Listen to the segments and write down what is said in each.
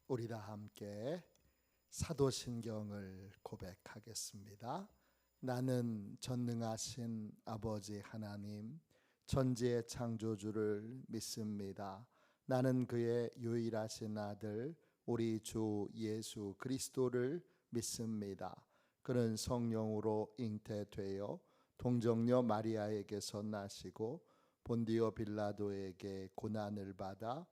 우리 다 함께 사도신경을 고백하겠습니다. 나는 전능하신 아버지 하나님, 천지의 창조주를 믿습니다. 나는 그의 유일하신 아들 우리 주 예수 그리스도를 믿습니다. 그는 성령으로 잉태되어 동정녀 마리아에게서 나시고 본디오 빌라도에게 고난을 받아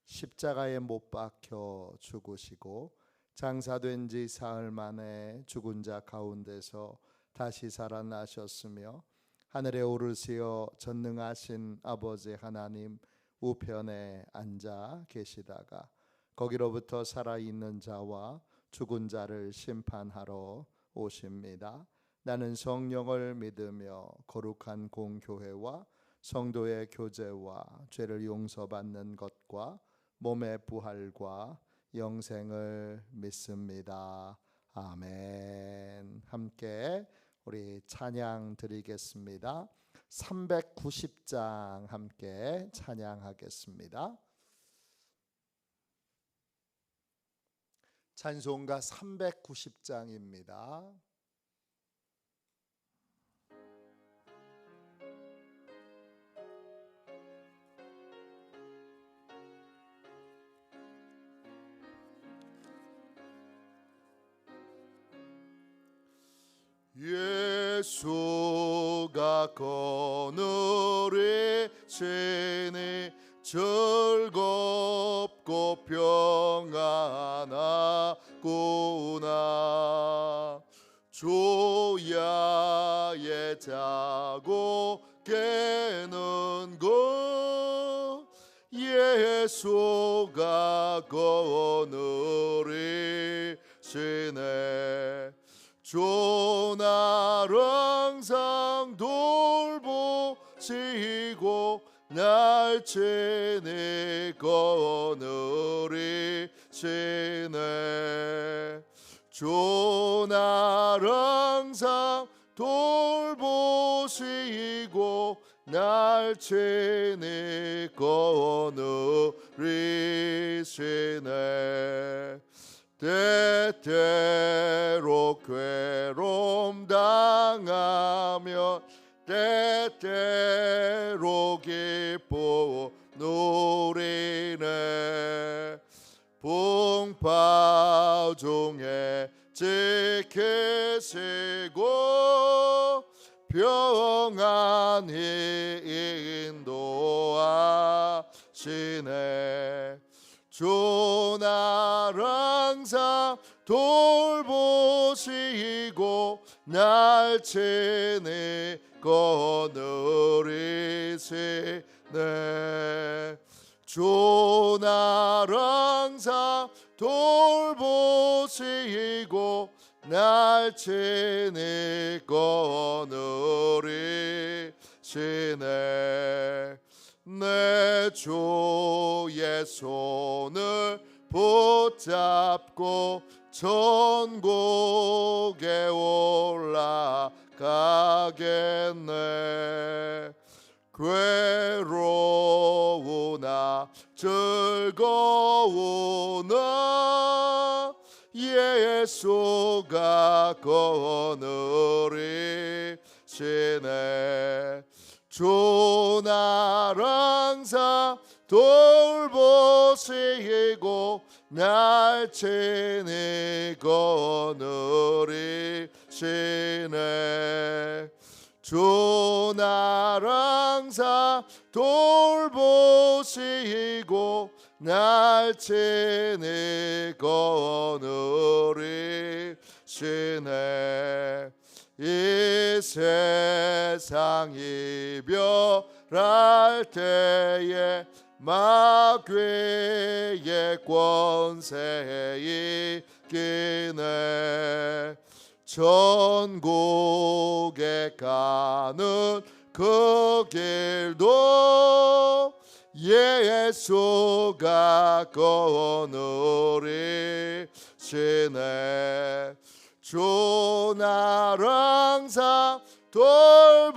십자가에 못 박혀 죽으시고 장사된 지 사흘 만에 죽은 자 가운데서 다시 살아나셨으며 하늘에 오르시어 전능하신 아버지 하나님 우편에 앉아 계시다가 거기로부터 살아있는 자와 죽은 자를 심판하러 오십니다. 나는 성령을 믿으며 거룩한 공교회와 성도의 교제와 죄를 용서받는 것과 몸의 부활과 영생을 믿습니다. 아멘. 함께 우리 찬양 드리겠습니다. 390장 함께 찬양하겠습니다. 찬송가 390장입니다. 예수가 거느리시니 즐겁고 평안하구나. 조야에 자고 깨는 것 예수가 거느리시네. 조날 항상 돌보시고 날 친히 거느리시네. 조날 항상 돌보시고 날 친히 거느리시네. 때때로 괴로움 당하면 때때로 기뻐 누리네. 풍파 중에 지키시고 평안히 인도하시네. 주날 항상 돌보시고 날 친히 거느리시네. 주날 항상 돌보시고 날 친히 거느리시네. 내 주의 손을 붙잡고 천국에 올라가겠네. 괴로우나 즐거우나 예수가 거느리시네. 주날 항상 돌보시고 날 친히 거느리시네. 주날 항상 돌보시고 날 친히 거느리시네. 이 세상 이별할 때에 마귀의 권세 있기네. 천국에 가는 그 길도 예수가 거느리시네. 주날 항상 돌보시고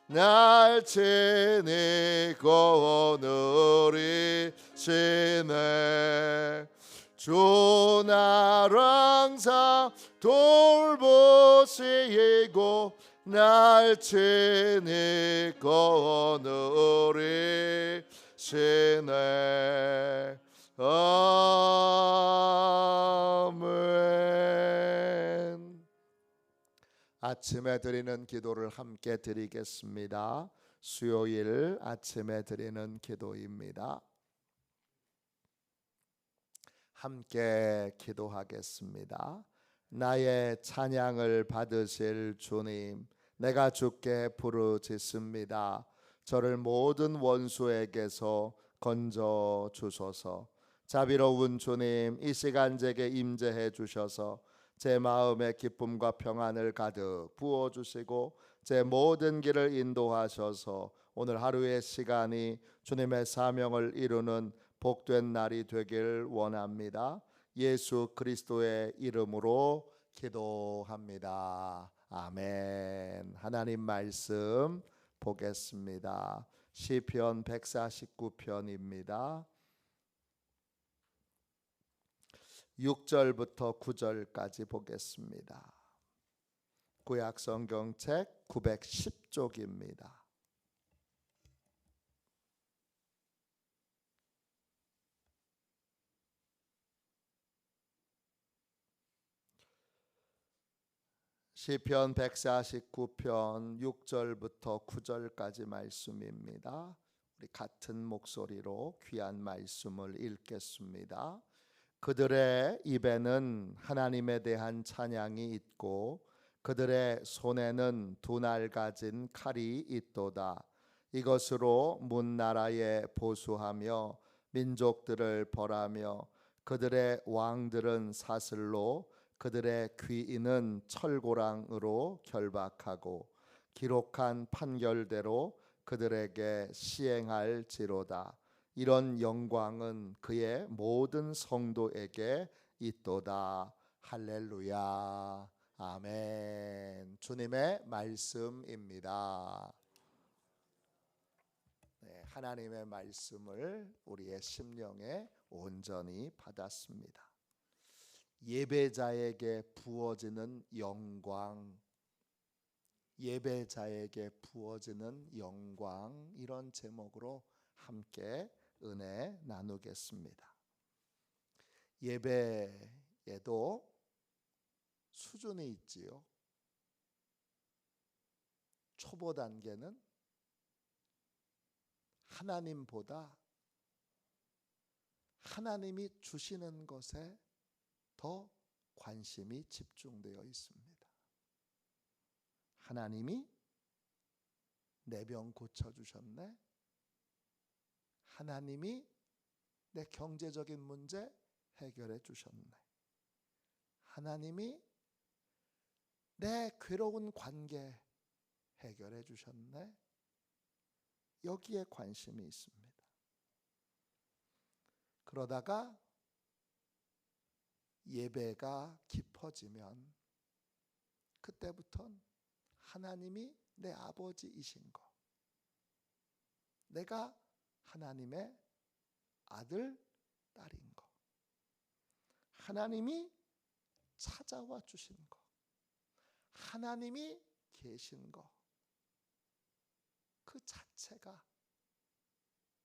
날 친히 거느리시네. 지네 주 나를 항상 돌보시고 날 친히 거느리시네 아멘. 아침에 드리는 기도를 함께 드리겠습니다. 수요일 아침에 드리는 기도입니다. 함께 기도하겠습니다. 나의 찬양을 받으실 주님, 내가 주께 부르짖습니다. 저를 모든 원수에게서 건져 주소서. 자비로운 주님, 이 시간 제게 임재해 주셔서 제 마음에 기쁨과 평안을 가득 부어 주시고 제 모든 길을 인도하셔서 오늘 하루의 시간이 주님의 사명을 이루는 복된 날이 되길 원합니다. 예수 그리스도의 이름으로 기도합니다. 아멘. 하나님 말씀 보겠습니다. 시편 149편입니다. 6절부터 9절까지 보겠습니다. 구약 성경책 910쪽입니다. 시편 149편 6절부터 9절까지 말씀입니다. 우리 같은 목소리로 귀한 말씀을 읽겠습니다. 그들의 입에는 하나님에 대한 찬양이 있고 그들의 손에는 두 날 가진 칼이 있도다. 이것으로 문나라에 보수하며 민족들을 벌하며 그들의 왕들은 사슬로 그들의 귀인은 철고랑으로 결박하고 기록한 판결대로 그들에게 시행할지로다. 이런 영광은 그의 모든 성도에게 있도다. 할렐루야. 아멘. 주님의 말씀입니다. 네, 하나님의 말씀을 우리의 심령에 온전히 받았습니다. 예배자에게 부어지는 영광, 예배자에게 부어지는 영광, 이런 제목으로 함께 은혜 나누겠습니다. 예배에도 수준이 있지요. 초보 단계는 하나님보다 하나님이 주시는 것에 더 관심이 집중되어 있습니다. 하나님이 내 병 고쳐주셨네. 하나님이 내 경제적인 문제 해결해 주셨네. 하나님이 내 괴로운 관계 해결해 주셨네. 여기에 관심이 있습니다. 그러다가 예배가 깊어지면 그때부터는 하나님이 내 아버지이신 거, 내가 하나님의 아들, 딸인 거, 하나님이 찾아와 주신 거, 하나님이 계신 거, 그 자체가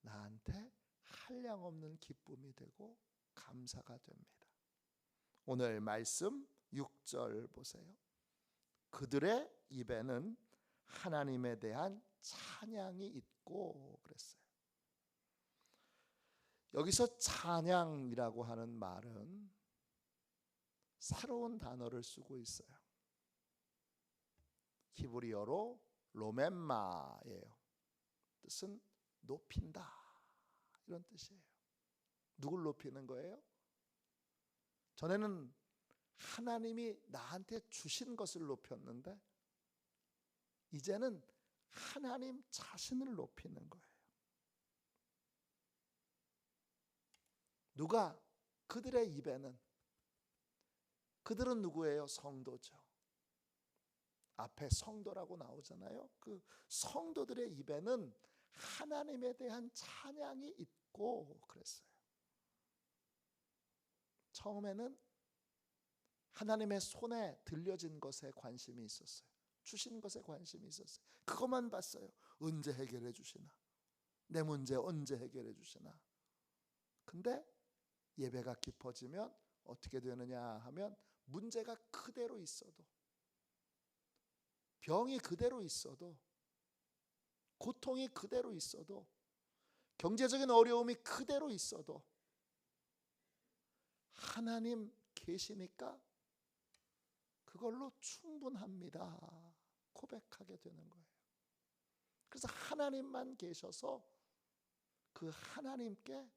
나한테 한량없는 기쁨이 되고 감사가 됩니다. 오늘 말씀 6절 보세요. 그들의 입에는 하나님에 대한 찬양이 있고 그랬어요. 여기서 찬양이라고 하는 말은 새로운 단어를 쓰고 있어요. 히브리어로 로멘마예요. 뜻은 높인다, 이런 뜻이에요. 누굴 높이는 거예요? 전에는 하나님이 나한테 주신 것을 높였는데 이제는 하나님 자신을 높이는 거예요. 누가? 그들의 입에는. 그들은 누구예요? 성도죠. 앞에 성도라고 나오잖아요. 그 성도들의 입에는 하나님에 대한 찬양이 있고 그랬어요. 처음에는 하나님의 손에 들려진 것에 관심이 있었어요. 주신 것에 관심이 있었어요. 그것만 봤어요. 언제 해결해 주시나? 내 문제 언제 해결해 주시나? 근데 예배가 깊어지면 어떻게 되느냐 하면 문제가 그대로 있어도, 병이 그대로 있어도, 고통이 그대로 있어도, 경제적인 어려움이 그대로 있어도 하나님 계시니까 그걸로 충분합니다 고백하게 되는 거예요. 그래서 하나님만 계셔서 그 하나님께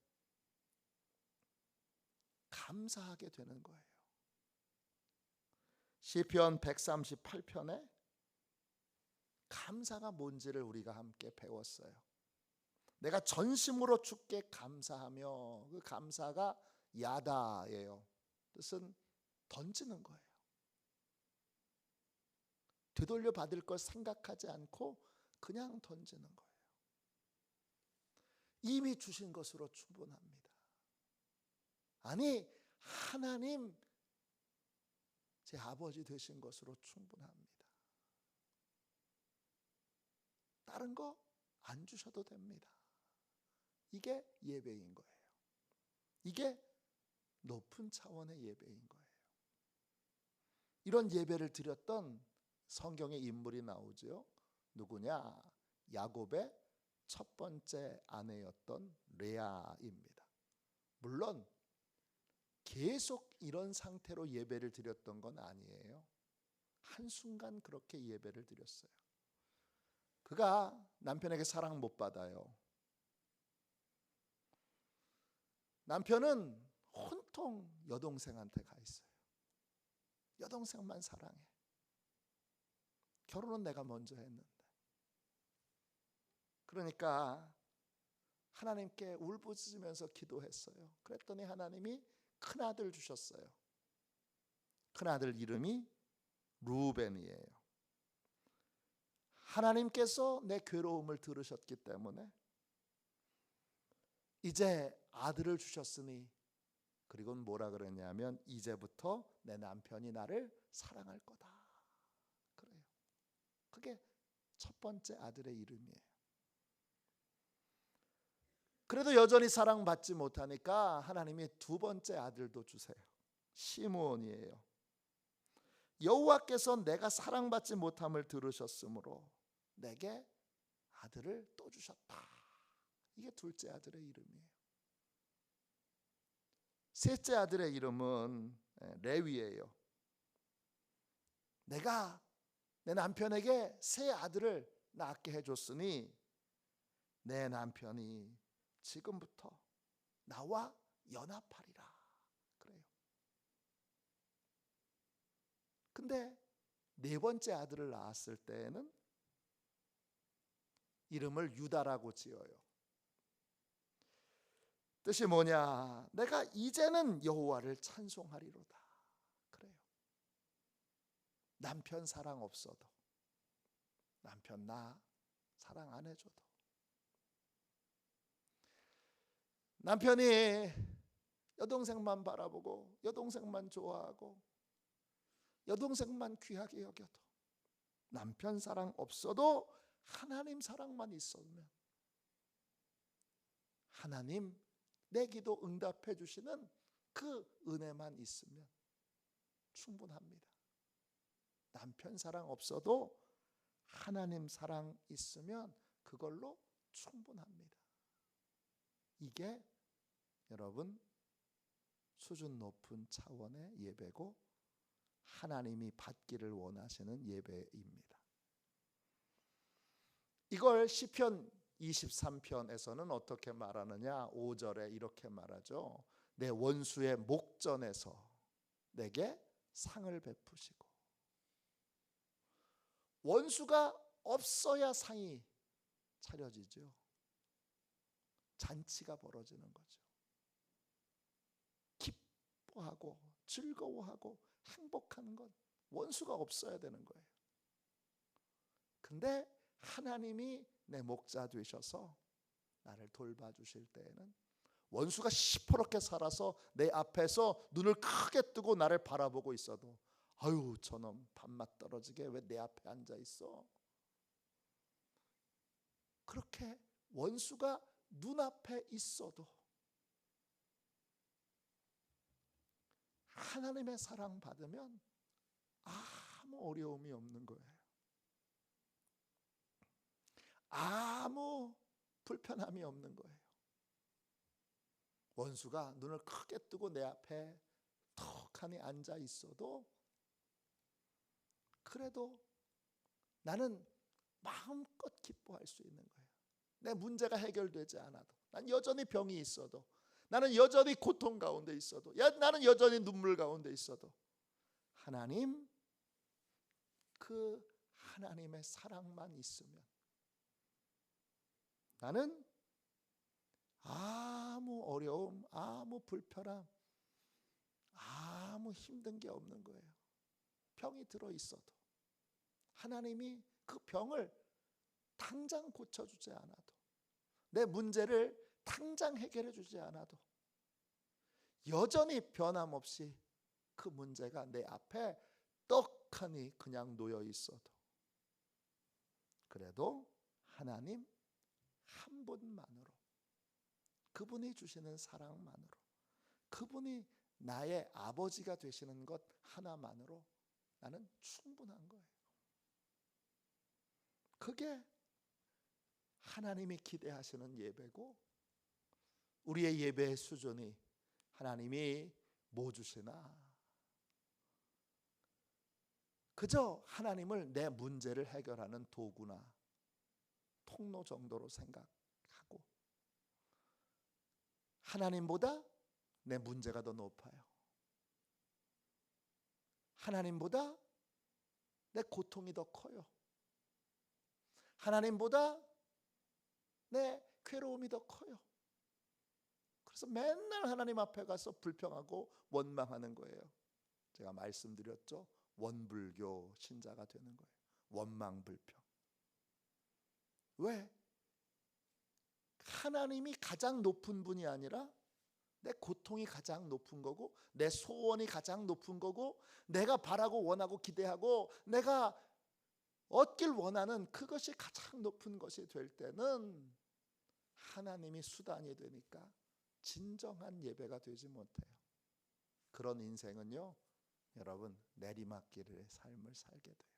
감사하게 되는 거예요. 시편 138편에 감사가 뭔지를 우리가 함께 배웠어요. 내가 전심으로 주께 감사하며, 그 감사가 야다예요. 뜻은 던지는 거예요. 되돌려 받을 걸 생각하지 않고 그냥 던지는 거예요. 이미 주신 것으로 충분합니다. 아니, 하나님 제 아버지 되신 것으로 충분합니다. 다른 거 안 주셔도 됩니다. 이게 예배인 거예요. 이게 높은 차원의 예배인 거예요. 이런 예배를 드렸던 성경의 인물이 나오죠. 누구냐? 야곱의 첫 번째 아내였던 레아입니다. 물론 계속 이런 상태로 예배를 드렸던 건 아니에요. 한순간 그렇게 예배를 드렸어요. 그가 남편에게 사랑 못 받아요. 남편은 온통 여동생한테 가 있어요. 여동생만 사랑해. 결혼은 내가 먼저 했는데. 그러니까 하나님께 울부짖으면서 기도했어요. 그랬더니 하나님이 큰아들 주셨어요. 큰아들 이름이 루벤이에요. 하나님께서 내 괴로움을 들으셨기 때문에 이제 아들을 주셨으니, 그리고 뭐라 그랬냐면 이제부터 내 남편이 나를 사랑할 거다. 그래요. 그게 첫 번째 아들의 이름이에요. 그래도 여전히 사랑받지 못하니까 하나님이 두 번째 아들도 주세요. 시므온이에요. 여호와께서 내가 사랑받지 못함을 들으셨으므로 내게 아들을 또 주셨다. 이게 둘째 아들의 이름이에요. 셋째 아들의 이름은 레위예요. 내가 내 남편에게 세 아들을 낳게 해줬으니 내 남편이 지금부터 나와 연합하리라. 그래요. 근데 네 번째 아들을 낳았을 때에는 이름을 유다라고 지어요. 뜻이 뭐냐? 내가 이제는 여호와를 찬송하리로다. 그래요. 남편 사랑 없어도, 남편 나 사랑 안 해줘도, 남편이 여동생만 바라보고 여동생만 좋아하고 여동생만 귀하게 여겨도, 남편 사랑 없어도 하나님 사랑만 있으면, 하나님 내 기도 응답해 주시는 그 은혜만 있으면 충분합니다. 남편 사랑 없어도 하나님 사랑 있으면 그걸로 충분합니다. 이게 여러분 수준 높은 차원의 예배고 하나님이 받기를 원하시는 예배입니다. 이걸 시편 23편에서는 어떻게 말하느냐? 5절에 이렇게 말하죠. 내 원수의 목전에서 내게 상을 베푸시고. 원수가 없어야 상이 차려지죠. 잔치가 벌어지는 거죠. 기뻐하고 즐거워하고 행복한 건 원수가 없어야 되는 거예요. 근데 하나님이 내 목자 되셔서 나를 돌봐주실 때에는 원수가 시퍼렇게 살아서 내 앞에서 눈을 크게 뜨고 나를 바라보고 있어도 아유 저놈 밥맛 떨어지게 왜 내 앞에 앉아 있어? 그렇게 원수가 눈앞에 있어도 하나님의 사랑 받으면 아무 어려움이 없는 거예요. 아무 불편함이 없는 거예요. 원수가 눈을 크게 뜨고 내 앞에 턱하니 앉아 있어도 그래도 나는 마음껏 기뻐할 수 있는 거예요. 내 문제가 해결되지 않아도, 난 여전히 병이 있어도, 나는 여전히 고통 가운데 있어도, 나는 여전히 눈물 가운데 있어도 하나님, 그 하나님의 사랑만 있으면 나는 아무 어려움, 아무 불편함, 아무 힘든 게 없는 거예요. 병이 들어 있어도 하나님이 그 병을 당장 고쳐주지 않아도, 내 문제를 당장 해결해 주지 않아도 여전히 변함없이 그 문제가 내 앞에 떡하니 그냥 놓여 있어도 그래도 하나님 한 분만으로, 그분이 주시는 사랑만으로, 그분이 나의 아버지가 되시는 것 하나만으로 나는 충분한 거예요. 그게 하나님이 기대하시는 예배고, 우리의 예배의 수준이 하나님이 뭐 주시나 그저 하나님을 내 문제를 해결하는 도구나 통로 정도로 생각하고 하나님보다 내 문제가 더 높아요. 하나님보다 내 고통이 더 커요. 하나님보다 내 괴로움이 더 커요. 그래서 맨날 하나님 앞에 가서 불평하고 원망하는 거예요. 제가 말씀드렸죠. 원불교 신자가 되는 거예요. 원망불평. 왜? 하나님이 가장 높은 분이 아니라 내 고통이 가장 높은 거고, 내 소원이 가장 높은 거고, 내가 바라고 원하고 기대하고 내가 얻길 원하는 그것이 가장 높은 것이 될 때는 하나님이 수단이 되니까 진정한 예배가 되지 못해요. 그런 인생은요, 여러분 내리막길의 삶을 살게 돼요.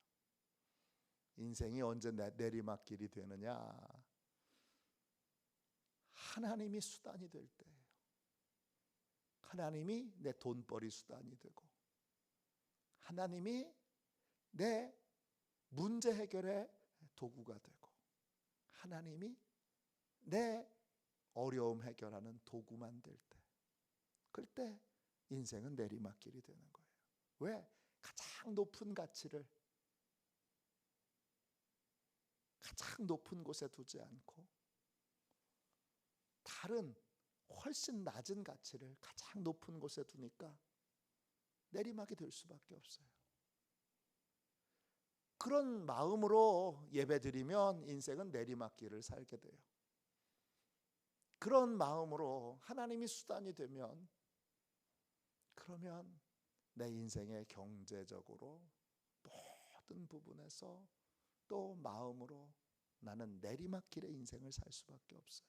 인생이 언제 내리막길이 되느냐? 하나님이 수단이 될 때예요. 하나님이 내 돈벌이 수단이 되고, 하나님이 내 문제 해결의 도구가 되고, 하나님이 내 어려움 해결하는 도구만 될 때, 그때 인생은 내리막길이 되는 거예요. 왜? 가장 높은 가치를 가장 높은 곳에 두지 않고 다른 훨씬 낮은 가치를 가장 높은 곳에 두니까 내리막이 될 수밖에 없어요. 그런 마음으로 예배드리면 인생은 내리막길을 살게 돼요. 그런 마음으로 하나님이 수단이 되면, 그러면 내 인생의 경제적으로 모든 부분에서 또 마음으로 나는 내리막길의 인생을 살 수밖에 없어요.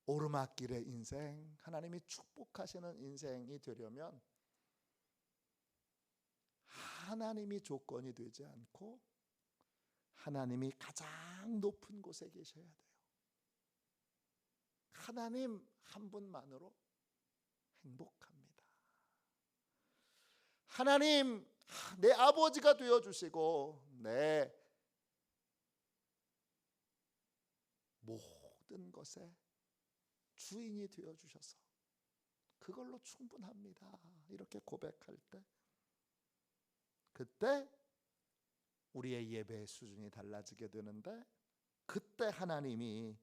오르막길의 인생, 하나님이 축복하시는 인생이 되려면 하나님이 조건이 되지 않고 하나님이 가장 높은 곳에 계셔야 돼요. 하나님 한 분만으로 행복합니다. 하나님 내 아버지가 되어주시고 내 모든 것에 주인이 되어주셔서 그걸로 충분합니다. 이렇게 고백할 때, 그때 우리의 예배의 수준이 달라지게 되는데, 그때 하나님이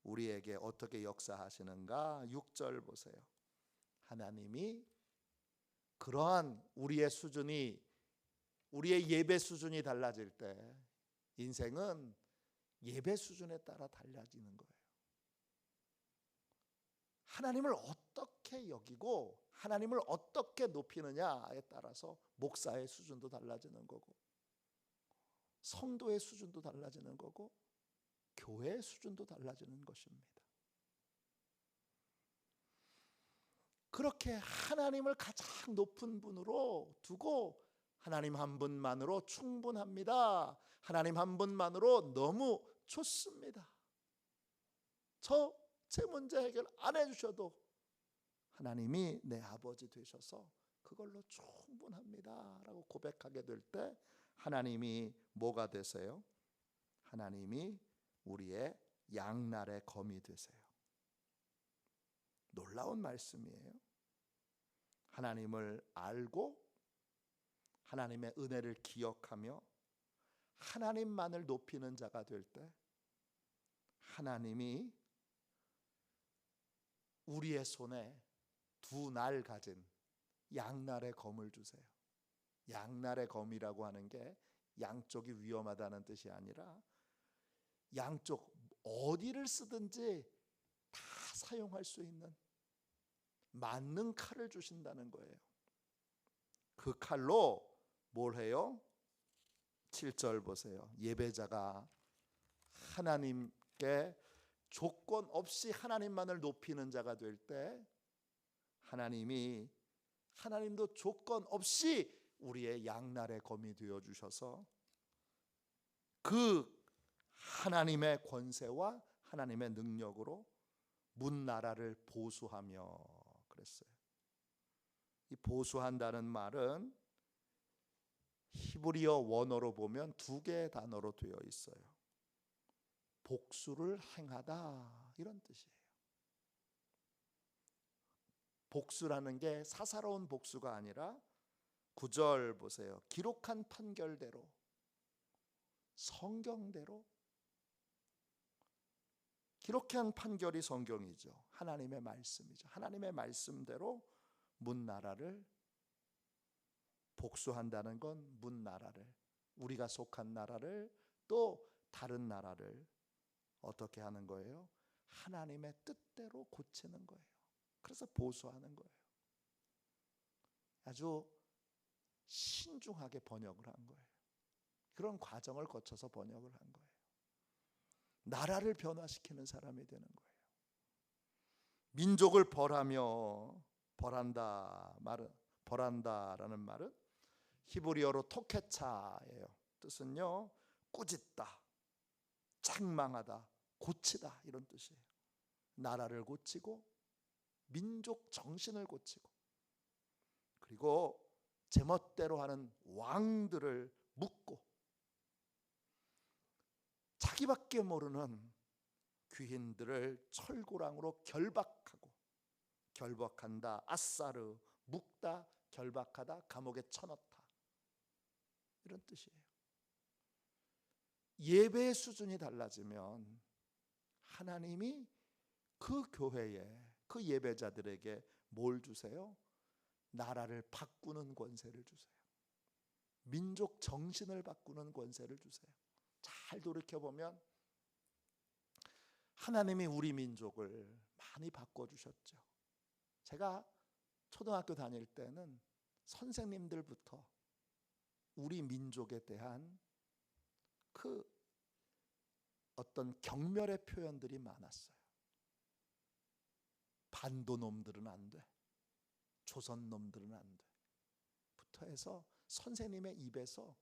우리에게 어떻게 역사하시는가? 6절 보세요. 하나님이 그러한 우리의 수준이 우리의 예배 수준이 달라질 때 인생은 예배 수준에 따라 달라지는 거예요. 하나님을 어떻게 여기고 하나님을 어떻게 높이느냐에 따라서 목사의 수준도 달라지는 거고, 성도의 수준도 달라지는 거고, 교회의 수준도 달라지는 것입니다. 그렇게 하나님을 가장 높은 분으로 두고 하나님 한 분만으로 충분합니다. 하나님 한 분만으로 너무 좋습니다. 제 문제 해결 안 해주셔도 하나님이 내 아버지 되셔서 그걸로 충분합니다 라고 고백하게 될 때 하나님이 뭐가 되세요? 하나님이 우리의 양날의 검이 되세요. 놀라운 말씀이에요. 하나님을 알고 하나님의 은혜를 기억하며 하나님만을 높이는 자가 될 때 하나님이 우리의 손에 두 날 가진 양날의 검을 주세요. 양날의 검이라고 하는 게 양쪽이 위험하다는 뜻이 아니라 양쪽 어디를 쓰든지 다 사용할 수 있는 맞는 칼을 주신다는 거예요. 그 칼로 뭘 해요? 7절 보세요. 예배자가 하나님께 조건 없이 하나님만을 높이는 자가 될 때 하나님도 조건 없이 우리의 양날의 검이 되어 주셔서 그 하나님의 권세와 하나님의 능력으로 문 나라를 보수하며 그랬어요. 이 보수한다는 말은 히브리어 원어로 보면 두 개의 단어로 되어 있어요. 복수를 행하다 이런 뜻이에요. 복수라는 게 사사로운 복수가 아니라 9절 보세요. 기록한 판결대로 성경대로 기록한 판결이 성경이죠. 하나님의 말씀이죠. 하나님의 말씀대로 문 나라를 복수한다는 건 문 나라를 우리가 속한 나라를 또 다른 나라를 어떻게 하는 거예요? 하나님의 뜻대로 고치는 거예요. 그래서 보수하는 거예요. 아주 신중하게 번역을 한 거예요. 그런 과정을 거쳐서 번역을 한 거예요. 나라를 변화시키는 사람이 되는 거예요. 민족을 벌한다라는 말은 히브리어로 토케차예요. 뜻은요, 꾸짖다, 책망하다, 고치다 이런 뜻이에요. 나라를 고치고 민족 정신을 고치고 그리고 제멋대로 하는 왕들을 묶고 자기밖에 모르는 귀인들을 철고랑으로 결박한다, 아사르, 묶다, 결박하다, 감옥에 쳐넣다 이런 뜻이에요. 예배의 수준이 달라지면 하나님이 그 교회에 그 예배자들에게 뭘 주세요? 나라를 바꾸는 권세를 주세요. 민족 정신을 바꾸는 권세를 주세요. 잘 돌이켜보면 하나님이 우리 민족을 많이 바꿔주셨죠. 제가 초등학교 다닐 때는 선생님들부터 우리 민족에 대한 그 어떤 경멸의 표현들이 많았어요. 반도놈들은 안 돼, 조선놈들은 안 돼 부터 해서 선생님의 입에서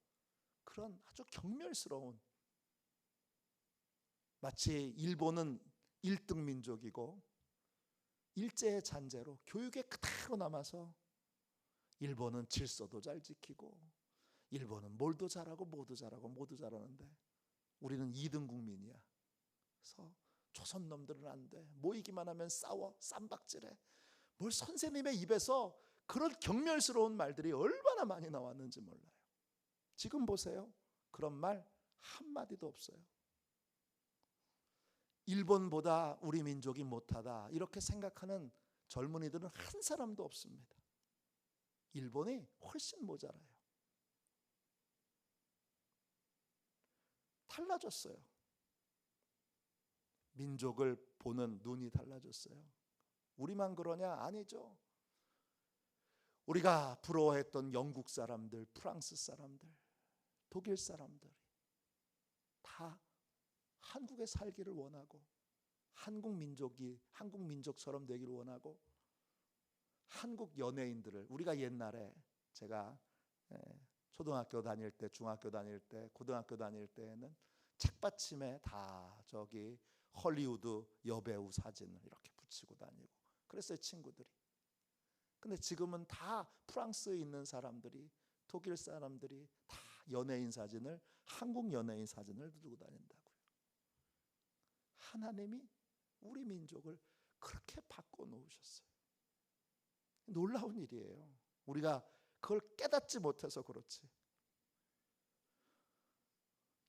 그런 아주 경멸스러운, 마치 일본은 1등 민족이고 일제의 잔재로 교육에 그대로 남아서 일본은 질서도 잘 지키고 일본은 뭘도 잘하고 뭐도 잘하고 모두 잘하는데 우리는 2등 국민이야. 그래서 조선놈들은 안 돼, 모이기만 하면 싸워, 쌈박질해. 뭘 선생님의 입에서 그런 경멸스러운 말들이 얼마나 많이 나왔는지 몰라요. 지금 보세요. 그런 말 한마디도 없어요. 일본보다 우리 민족이 못하다 이렇게 생각하는 젊은이들은 한 사람도 없습니다. 일본이 훨씬 모자라요. 달라졌어요. 민족을 보는 눈이 달라졌어요. 우리만 그러냐? 아니죠. 우리가 부러워했던 영국 사람들, 프랑스 사람들, 독일 사람들이 다 한국에 살기를 원하고 한국 민족처럼 되기를 원하고 한국 연예인들을 우리가 옛날에 제가 초등학교 다닐 때, 중학교 다닐 때, 고등학교 다닐 때에는 책받침에 다 저기 헐리우드 여배우 사진을 이렇게 붙이고 다니고 그랬어요, 친구들이. 근데 지금은 다 프랑스에 있는 사람들이, 독일 사람들이 다 연예인 사진을, 한국 연예인 사진을 들고 다닌다고요. 하나님이 우리 민족을 그렇게 바꿔놓으셨어요. 놀라운 일이에요. 우리가 그걸 깨닫지 못해서 그렇지.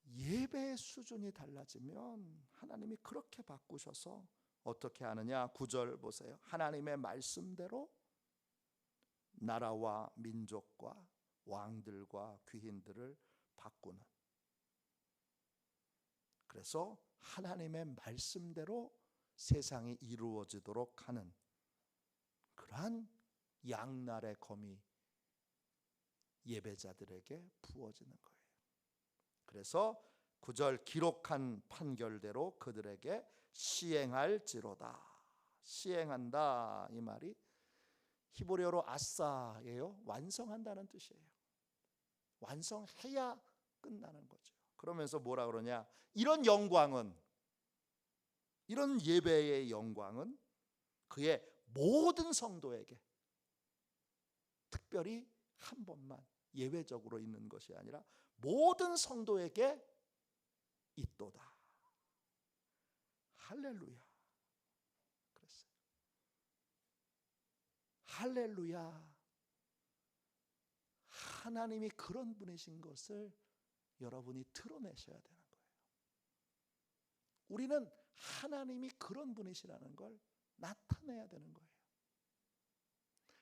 예배의 수준이 달라지면 하나님이 그렇게 바꾸셔서 어떻게 하느냐? 9절 보세요. 하나님의 말씀대로 나라와 민족과 왕들과 귀인들을 바꾸는. 그래서 하나님의 말씀대로 세상이 이루어지도록 하는 그러한 양날의 검이 예배자들에게 부어지는 거예요. 그래서 9절 기록한 판결대로 그들에게 시행할지로다. 시행한다 이 말이 히브리어로 아싸예요. 완성한다는 뜻이에요. 완성해야 끝나는 거죠. 그러면서 뭐라 그러냐? 이런 영광은, 이런 예배의 영광은 그의 모든 성도에게 특별히 한 번만 예외적으로 있는 것이 아니라 모든 성도에게 있도다. 할렐루야. 그랬어요. 할렐루야. 하나님이 그런 분이신 것을 여러분이 드러내셔야 되는 거예요. 우리는 하나님이 그런 분이시라는 걸 나타내야 되는 거예요.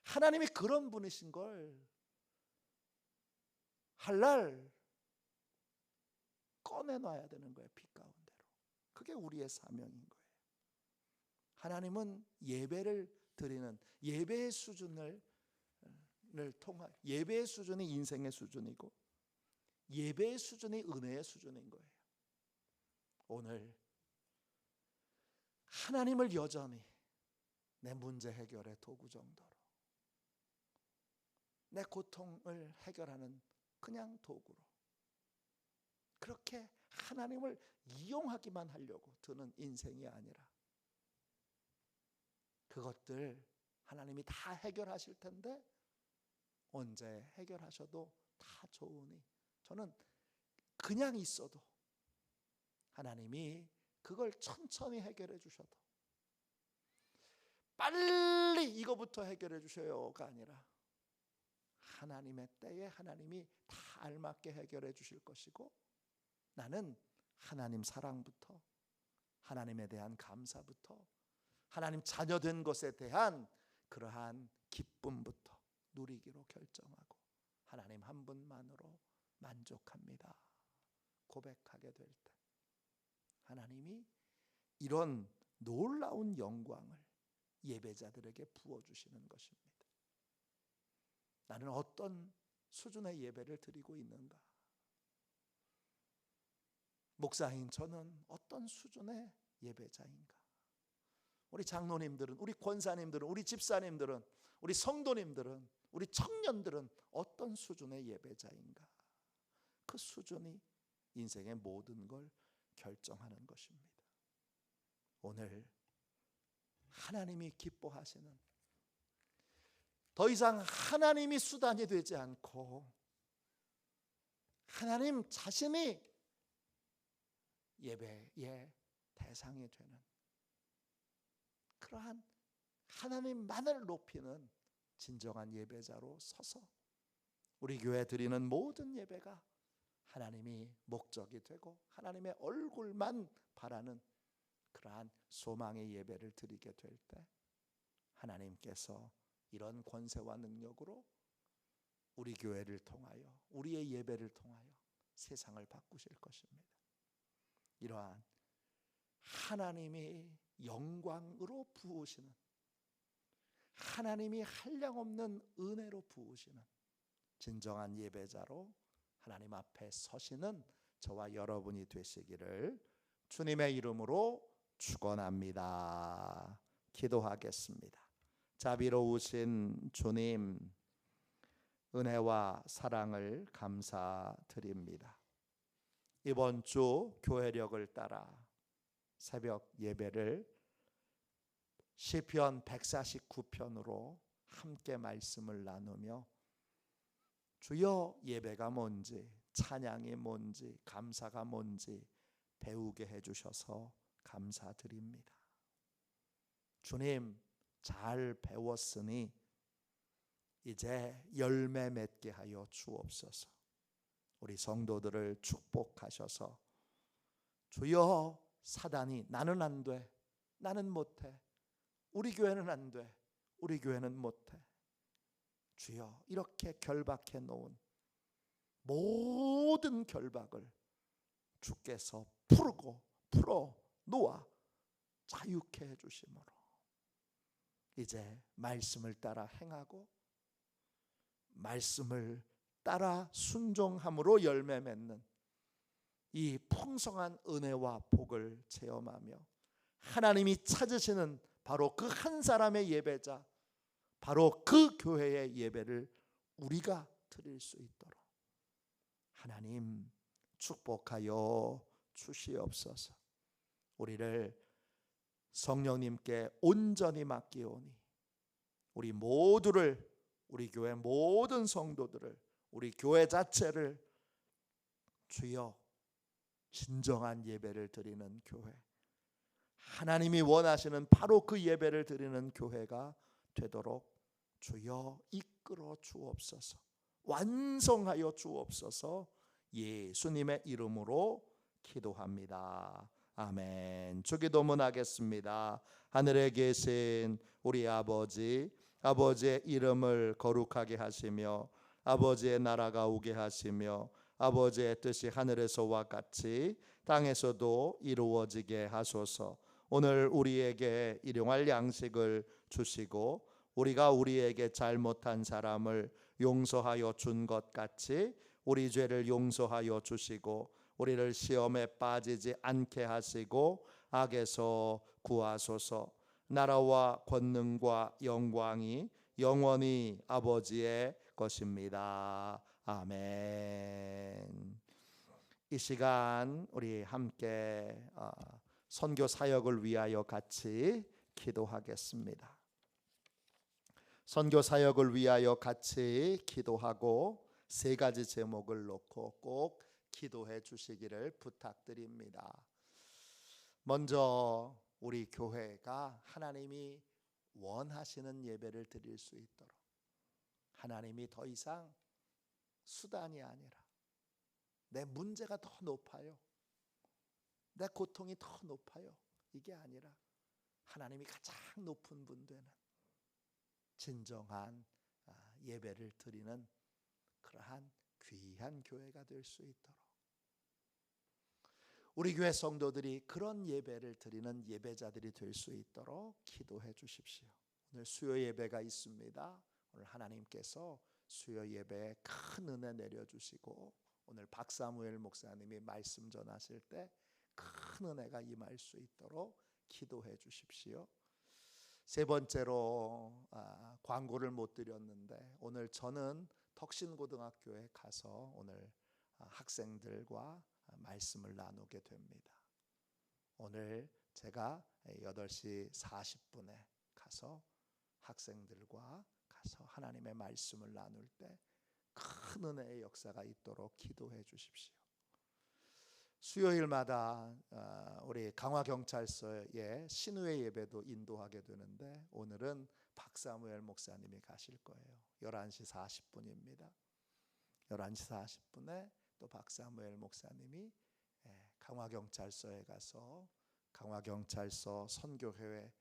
하나님이 그런 분이신 걸 할날 꺼내놔야 되는 거예요. 빛 가운데로. 그게 우리의 사명인 거예요. 하나님은 예배를 드리는 예배의 수준을 통한 예배의 수준이 인생의 수준이고 예배의 수준이 은혜의 수준인 거예요. 오늘 하나님을 여전히 내 문제 해결의 도구 정도로, 내 고통을 해결하는 그냥 도구로 그렇게 하나님을 이용하기만 하려고 드는 인생이 아니라 그것들 하나님이 다 해결하실 텐데 언제 해결하셔도 다 좋으니 저는 그냥 있어도 하나님이 그걸 천천히 해결해 주셔도 빨리 이거부터 해결해 주셔요가 아니라 하나님의 때에 하나님이 다 알맞게 해결해 주실 것이고 나는 하나님 사랑부터 하나님에 대한 감사부터 하나님 자녀된 것에 대한 그러한 기쁨부터 누리기로 결정하고 하나님 한 분만으로 만족합니다 고백하게 될 때 하나님이 이런 놀라운 영광을 예배자들에게 부어주시는 것입니다. 나는 어떤 수준의 예배를 드리고 있는가? 목사인 저는 어떤 수준의 예배자인가? 우리 장로님들은, 우리 권사님들은, 우리 집사님들은, 우리 성도님들은, 우리 청년들은 어떤 수준의 예배자인가? 그 수준이 인생의 모든 걸 결정하는 것입니다. 오늘 하나님이 기뻐하시는 더 이상 하나님이 수단이 되지 않고 하나님 자신이 예배의 대상이 되는 그러한 하나님만을 높이는 진정한 예배자로 서서 우리 교회 드리는 모든 예배가 하나님이 목적이 되고 하나님의 얼굴만 바라는 그러한 소망의 예배를 드리게 될 때 하나님께서 이런 권세와 능력으로 우리 교회를 통하여 우리의 예배를 통하여 세상을 바꾸실 것입니다. 이러한 하나님이 영광으로 부으시는, 하나님이 한량없는 은혜로 부으시는 진정한 예배자로 하나님 앞에 서시는 저와 여러분이 되시기를 주님의 이름으로 축원합니다. 기도하겠습니다. 자비로우신 주님, 은혜와 사랑을 감사드립니다. 이번 주 교회력을 따라 새벽 예배를 시편 149편으로 함께 말씀을 나누며 주여 예배가 뭔지, 찬양이 뭔지, 감사가 뭔지 배우게 해주셔서 감사드립니다. 주님, 잘 배웠으니 이제 열매 맺게 하여 주옵소서. 우리 성도들을 축복하셔서 주여, 사단이 나는 안 돼, 나는 못해, 우리 교회는 안 돼, 우리 교회는 못해, 주여 이렇게 결박해 놓은 모든 결박을 주께서 풀어 놓아 자유케 해주심으로 이제 말씀을 따라 행하고 말씀을 따라 순종함으로 열매 맺는 이 풍성한 은혜와 복을 체험하며 하나님이 찾으시는 바로 그 한 사람의 예배자, 바로 그 교회의 예배를 우리가 드릴 수 있도록 하나님 축복하여 주시옵소서. 우리를 성령님께 온전히 맡기오니 우리 모두를, 우리 교회 모든 성도들을, 우리 교회 자체를 주여 진정한 예배를 드리는 교회, 하나님이 원하시는 바로 그 예배를 드리는 교회가 되도록 주여 이끌어 주옵소서. 완성하여 주옵소서. 예수님의 이름으로 기도합니다. 아멘. 주기도문 하겠습니다. 하늘에 계신 우리 아버지, 아버지의 이름을 거룩하게 하시며 아버지의 나라가 오게 하시며 아버지의 뜻이 하늘에서와 같이 땅에서도 이루어지게 하소서. 오늘 우리에게 일용할 양식을 주시고 우리가 우리에게 잘못한 사람을 용서하여 준 것 같이 우리 죄를 용서하여 주시고 우리를 시험에 빠지지 않게 하시고 악에서 구하소서. 나라와 권능과 영광이 영원히 아버지의 것입니다. 아멘. 이 시간 우리 함께 선교 사역을 위하여 같이 기도하겠습니다. 선교 사역을 위하여 같이 기도하고 세 가지 제목을 놓고 꼭 기도해 주시기를 부탁드립니다. 먼저 우리 교회가 하나님이 원하시는 예배를 드릴 수 있도록 하나님이 더 이상 수단이 아니라 내 문제가 더 높아요, 내 고통이 더 높아요, 이게 아니라 하나님이 가장 높은 분 되는 진정한 예배를 드리는 그러한 귀한 교회가 될 수 있도록 우리 교회 성도들이 그런 예배를 드리는 예배자들이 될 수 있도록 기도해 주십시오. 오늘 수요 예배가 있습니다. 오늘 하나님께서 수요 예배에 큰 은혜 내려주시고 오늘 박사무엘 목사님이 말씀 전하실 때 큰 은혜가 임할 수 있도록 기도해 주십시오. 세 번째로 광고를 못 드렸는데 오늘 저는 덕신고등학교에 가서 오늘 학생들과 말씀을 나누게 됩니다. 오늘 제가 8시 40분에 가서 학생들과 가서 하나님의 말씀을 나눌 때 큰 은혜의 역사가 있도록 기도해 주십시오. 수요일마다 우리 강화경찰서에 신우회 예배도 인도하게 되는데 오늘은 박사무엘 목사님이 가실 거예요. 11시 40분입니다. 11시 40분에 또 박사무엘 목사님이 강화경찰서에 가서 강화경찰서 선교회회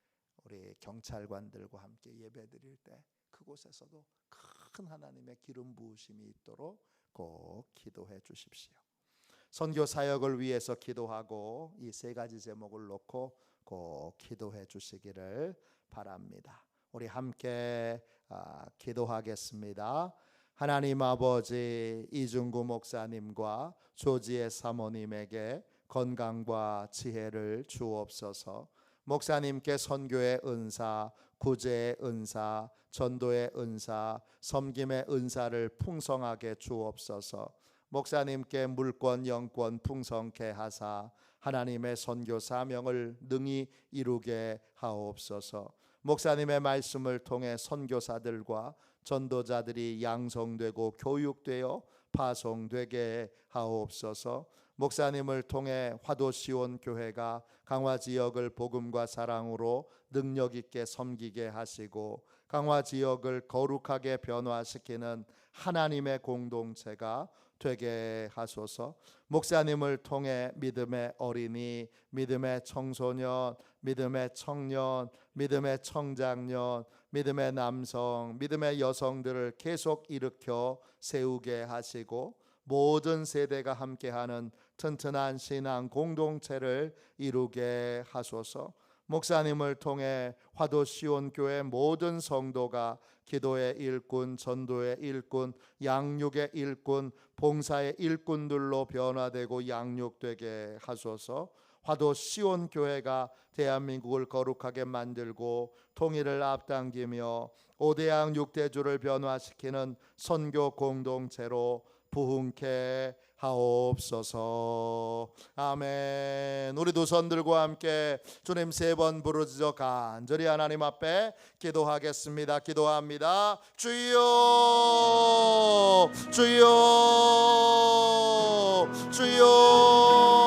우리 경찰관들과 함께 예배드릴 때 그곳에서도 큰 하나님의 기름 부으심이 있도록 꼭 기도해 주십시오. 선교 사역을 위해서 기도하고 이 세 가지 제목을 놓고 꼭 기도해 주시기를 바랍니다. 우리 함께 기도하겠습니다. 하나님 아버지, 이중구 목사님과 조지혜 사모님에게 건강과 지혜를 주옵소서. 목사님께 선교의 은사, 구제의 은사, 전도의 은사, 섬김의 은사를 풍성하게 주옵소서. 목사님께 물권 영권 풍성케 하사 하나님의 선교 사명을 능히 이루게 하옵소서. 목사님의 말씀을 통해 선교사들과 전도자들이 양성되고 교육되어 파송되게 하옵소서. 목사님을 통해 화도시온 교회가 강화 지역을 복음과 사랑으로 능력 있게 섬기게 하시고 강화 지역을 거룩하게 변화시키는 하나님의 공동체가 되게 하소서. 목사님을 통해 믿음의 어린이, 믿음의 청소년, 믿음의 청년, 믿음의 청장년, 믿음의 남성, 믿음의 여성들을 계속 일으켜 세우게 하시고 모든 세대가 함께하는 튼튼한 신앙 공동체를 이루게 하소서. 목사님을 통해 화도시온 교회 모든 성도가 기도의 일꾼, 전도의 일꾼, 양육의 일꾼, 봉사의 일꾼들로 변화되고 양육되게 하소서. 화도시온 교회가 대한민국을 거룩하게 만들고 통일을 앞당기며 5대양 6대주를 변화시키는 선교 공동체로 부흥케 하옵소서. 아멘. 우리 두 손들과 함께 주님 3번 부르짖어 간절히 하나님 앞에 기도하겠습니다. 기도합니다. 주여, 주여, 주여.